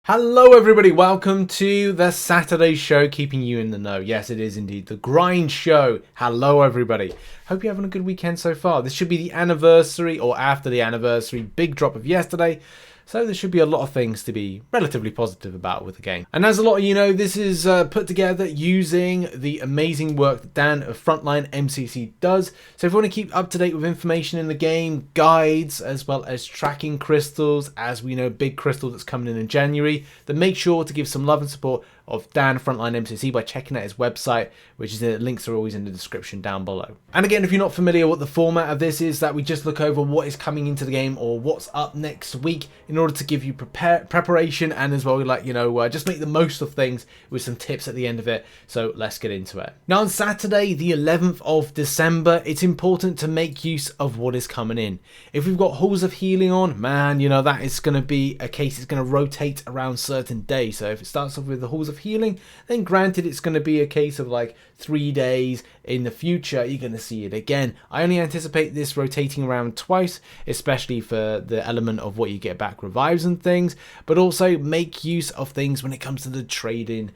Hello everybody, welcome to the Saturday show, keeping you in the know. Yes, it is indeed the grind show. Hello everybody. Hope you're having a good weekend so far. This should be the anniversary, or after the anniversary, big drop of yesterday. So there should be a lot of things to be relatively positive about with the game. And as a lot of you know, this is put together using the amazing work that Dan of Frontline MCC does. So if you want to keep up to date with information in the game, guides, as well as tracking crystals, as we know, big crystal that's coming in January, then make sure to give some love and support of Dan Frontline MCC by checking out his website, which is links are always in the description down below. And again, if you're not familiar what the format of this is, that we just look over what is coming into the game or what's up next week in order to give you preparation, and as well, like, just make the most of things with some tips at the end of it. So let's get into it. Now on Saturday, the 11th of December, it's important to make use of what is coming in. If we've got Halls of Healing on, man, that is going to be a case, it's going to rotate around certain days. So if it starts off with the Halls of Healing, then granted it's going to be a case of like 3 days in the future you're going to see it again. I only anticipate this rotating around twice, especially for the element of what you get back, revives and things, but also make use of things when it comes to the trading.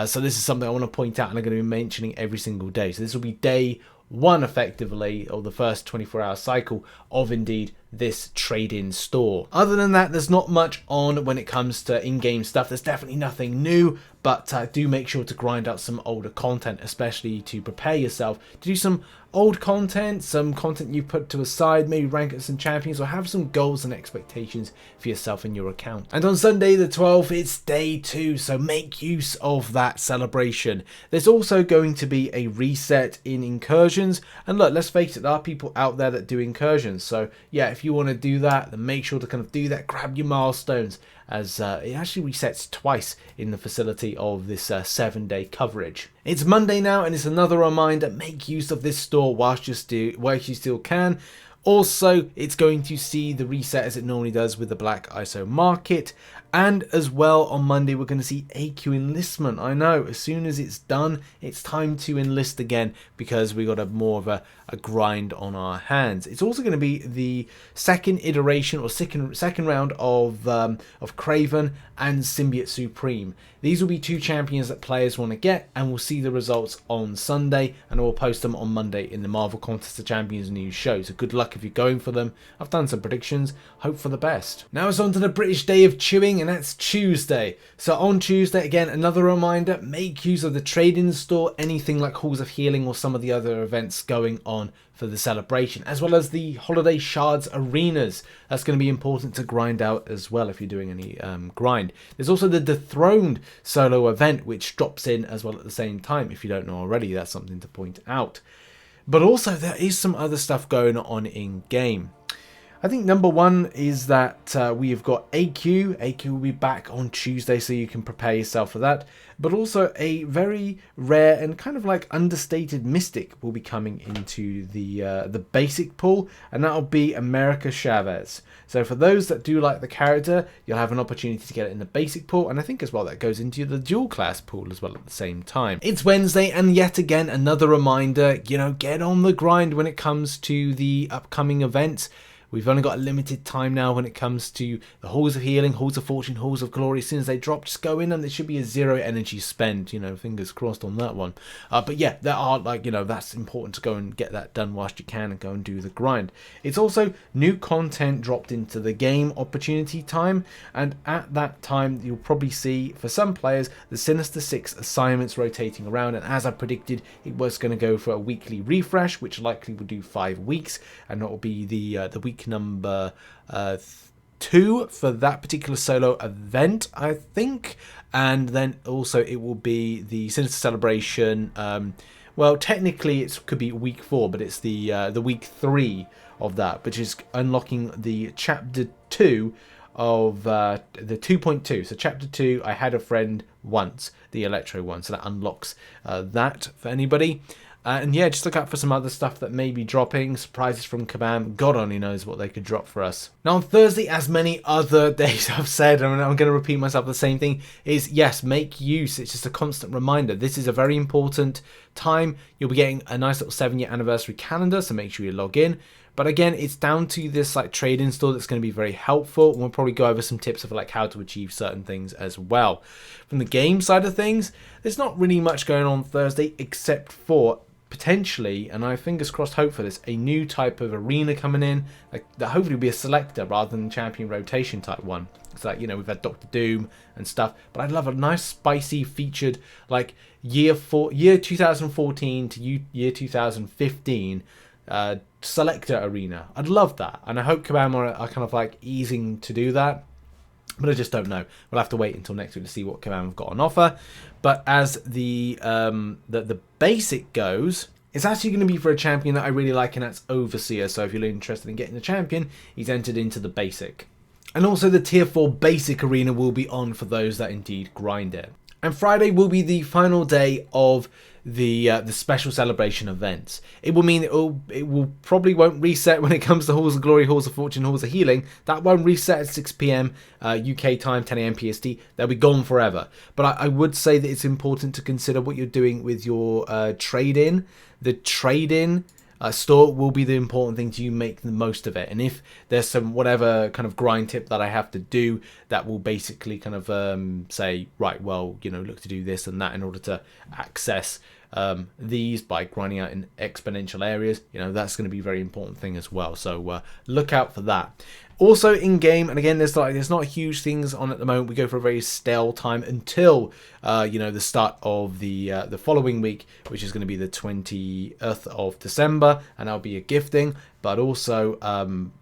So this is something I want to point out, and I'm going to be mentioning every single day. So this will be day one effectively, or the first 24-hour cycle of indeed this trade-in store. Other than that, there's not much on when it comes to in-game stuff. There's definitely nothing new, but do make sure to grind out some older content, especially to prepare yourself to do some old content, some content you put to a side, maybe rank at some champions, or have some goals and expectations for yourself and your account. And on Sunday the 12th, it's day 2, so make use of that celebration. There's also going to be a reset in incursions, and look, let's face it, there are people out there that do incursions, so yeah, if you want to do that, then make sure to kind of do that. Grab your milestones, as it actually resets twice in the facility of this 7-day coverage. It's Monday now, and it's another reminder, make use of this store whilst you still can. Also, it's going to see the reset as it normally does with the Black ISO market. And as well, on Monday, we're going to see AQ Enlistment. I know, as soon as it's done, it's time to enlist again, because we got more of a grind on our hands. It's also going to be the second iteration, or second round of Kraven and Symbiote Supreme. These will be 2 champions that players want to get, and we'll see the results on Sunday, and I will post them on Monday in the Marvel Contest of Champions news show. So good luck if you're going for them. I've done some predictions. Hope for the best. Now it's on to the British Day of Chewing, and that's Tuesday. So on Tuesday, again, another reminder, make use of the trade-in store, anything like Halls of Healing or some of the other events going on for the celebration, as well as the Holiday Shards arenas. That's going to be important to grind out as well if you're doing any grind. There's also the Dethroned solo event, which drops in as well at the same time. If you don't know already, that's something to point out. But also there is some other stuff going on in game. I think number one is that we have got AQ. AQ will be back on Tuesday, so you can prepare yourself for that. But also a very rare and kind of like understated mystic will be coming into the basic pool, and that'll be America Chavez. So for those that do like the character, you'll have an opportunity to get it in the basic pool, and I think as well that goes into the dual class pool as well at the same time. It's Wednesday, and yet again another reminder, get on the grind when it comes to the upcoming events. We've only got a limited time now when it comes to the Halls of Healing, Halls of Fortune, Halls of Glory. As soon as they drop, just go in, and there should be a 0 energy spend. Fingers crossed on that one. But yeah, there are that's important to go and get that done whilst you can and go and do the grind. It's also new content dropped into the game opportunity time, and at that time you'll probably see for some players the Sinister 6 assignments rotating around, and as I predicted, it was going to go for a weekly refresh, which likely will do 5 weeks, and that will be the week number 2 for that particular solo event, I think. And then also it will be the Sinister celebration. Well, technically it could be week 4, but it's the week 3 of that, which is unlocking the chapter 2 of the 2.2. So chapter 2, I had a friend once, the Electro one, so that unlocks that for anybody. And yeah, just look out for some other stuff that may be dropping. Surprises from Kabam. God only knows what they could drop for us. Now on Thursday, as many other days I've said, and I'm going to repeat myself, the same thing is, yes, make use. It's just a constant reminder. This is a very important time. You'll be getting a nice little 7-year anniversary calendar, so make sure you log in. But again, it's down to this like trade-in store that's going to be very helpful. We'll probably go over some tips of like how to achieve certain things as well. From the game side of things, there's not really much going on Thursday except for potentially, and I fingers crossed hope for this, a new type of arena coming in like, that hopefully will be a selector rather than champion rotation type one. It's like, you know, we've had Doctor Doom and stuff, but I'd love a nice spicy featured like year 2014 to year 2015 selector arena. I'd love that, and I hope Kabam are kind of like easing to do that. But I just don't know. We'll have to wait until next week to see what Kabam have got on offer. But as the basic goes, it's actually going to be for a champion that I really like, and that's Overseer. So if you're interested in getting the champion, he's entered into the basic. And also the tier 4 basic arena will be on for those that indeed grind it. And Friday will be the final day of the special celebration events. It will mean it will probably won't reset when it comes to Halls of Glory, Halls of Fortune, Halls of Healing. That won't reset at 6 p.m. UK time, 10 a.m. PST. They'll be gone forever. But I would say that it's important to consider what you're doing with your trade-in. The trade-in store will be the important thing to you, make the most of it. And if there's some whatever kind of grind tip that I have to do that will basically kind of say, right, well, you know, look to do this and that in order to access these by grinding out in exponential areas, you know, that's going to be a very important thing as well. So look out for that. Also in game, and again, there's not huge things on at the moment. We go for a very stale time until you know, the start of the following week, which is going to be the 20th of December, and that'll be a gifting. But also,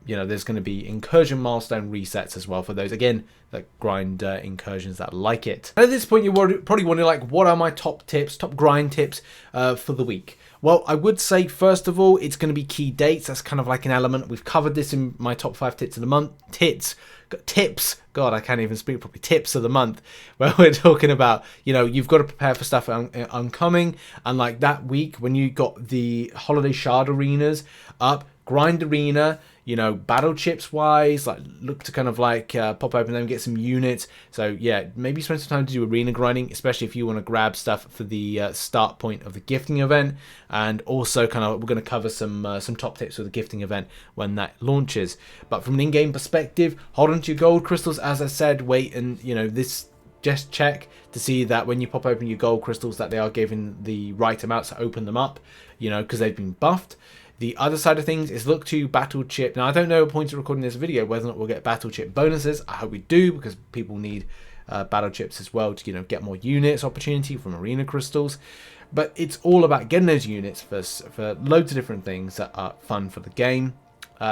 you know, there's going to be Incursion milestone resets as well for those again that grind incursions that like it. And at this point, you're probably wondering, like, what are my top tips, top grind tips for the week? Well, I would say, first of all, it's going to be key dates. That's kind of like an element. We've covered this in my top 5 tips of the month. Tips. God, I can't even speak properly. Tips of the month, where we're talking about, you know, you've got to prepare for stuff oncoming. And like that week, when you got the holiday shard arenas up, grind arena, you know, battle chips wise, like look to kind of like pop open them, get some units. So yeah, maybe spend some time to do arena grinding, especially if you want to grab stuff for the start point of the gifting event. And also kind of, we're going to cover some top tips for the gifting event when that launches. But from an in-game perspective, hold on to your gold crystals. As I said, wait, and you know, this, just check to see that when you pop open your gold crystals that they are given the right amounts to open them up, you know, because they've been buffed. The other side of things is look to battle chip. Now, I don't know at the point of recording this video whether or not we'll get battle chip bonuses. I hope we do, because people need battle chips as well to, you know, get more units opportunity from arena crystals. But it's all about getting those units for loads of different things that are fun for the game.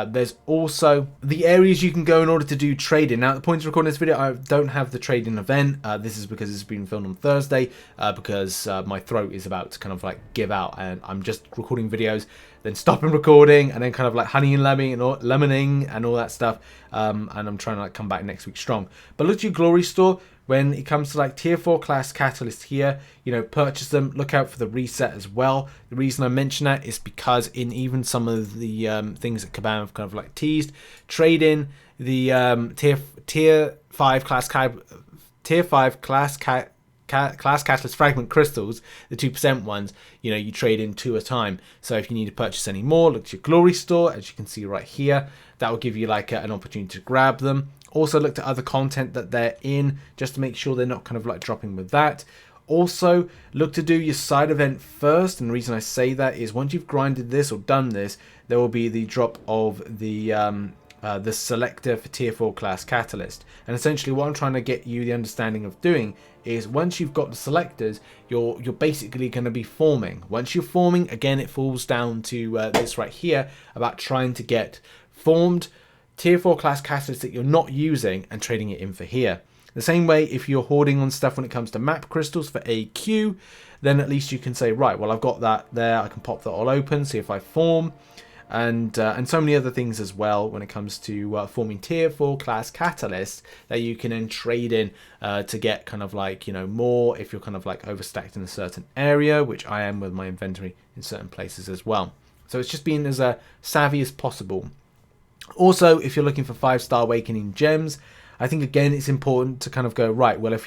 There's also the areas you can go in order to do trading. Now, at the point of recording this video, I don't have the trading event. This is because it's been filmed on Thursday, because my throat is about to kind of like give out, and I'm just recording videos, then stopping recording, and then kind of like honey and lemoning and all that stuff. And I'm trying to like come back next week strong. But look at your glory store. When it comes to like tier 4 class catalyst here, you know, purchase them. Look out for the reset as well. The reason I mention that is because in even some of the things that Kabam have kind of like teased, trade in the tier 5 class catalyst fragment crystals, the 2% ones, you know, you trade in 2 at a time. So if you need to purchase any more, look at your glory store, as you can see right here. That will give you like an opportunity to grab them. Also look to other content that they're in, just to make sure they're not kind of like dropping with that. Also look to do your side event first, and the reason I say that is once you've grinded this or done this, there will be the drop of the selector for tier 4 class catalyst. And essentially what I'm trying to get you the understanding of doing is once you've got the selectors, you're basically going to be forming. Once you're forming, again, it falls down to this right here about trying to get formed tier 4 class catalysts that you're not using and trading it in for here. The same way, if you're hoarding on stuff when it comes to map crystals for AQ, then at least you can say, right, well, I've got that there, I can pop that all open, see if I form, and so many other things as well when it comes to forming tier 4 class catalysts that you can then trade in to get kind of like, you know, more if you're kind of like overstacked in a certain area, which I am with my inventory in certain places as well. So it's just being as savvy as possible. Also, if you're looking for 5-star awakening gems, I think again it's important to kind of go, right, well, if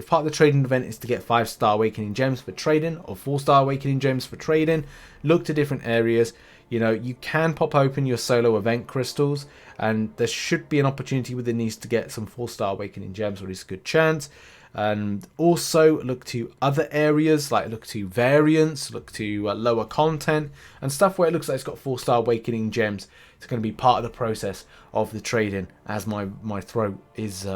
part of the trading event is to get 5-star awakening gems for trading or 4-star awakening gems for trading, look to different areas. You know, you can pop open your solo event crystals, and there should be an opportunity within these to get some 4-star awakening gems, or at least a good chance. And also look to other areas, like look to variants, look to lower content and stuff where it looks like it's got 4-star awakening gems. It's going to be part of the process of the trading, as my throat is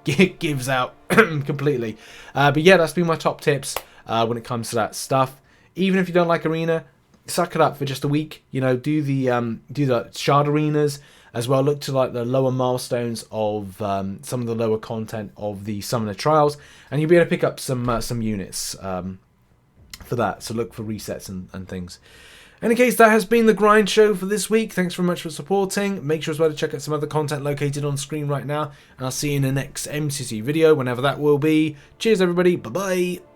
gives out completely. But yeah, that's been my top tips when it comes to that stuff. Even if you don't like arena, suck it up for just a week. You know, do the shard arenas as well. Look to like the lower milestones of some of the lower content of the Summoner Trials, and you'll be able to pick up some units for that. So look for resets and things. In any case, that has been the Grind Show for this week. Thanks very much for supporting. Make sure as well to check out some other content located on screen right now, and I'll see you in the next MCC video, whenever that will be. Cheers, everybody. Bye-bye.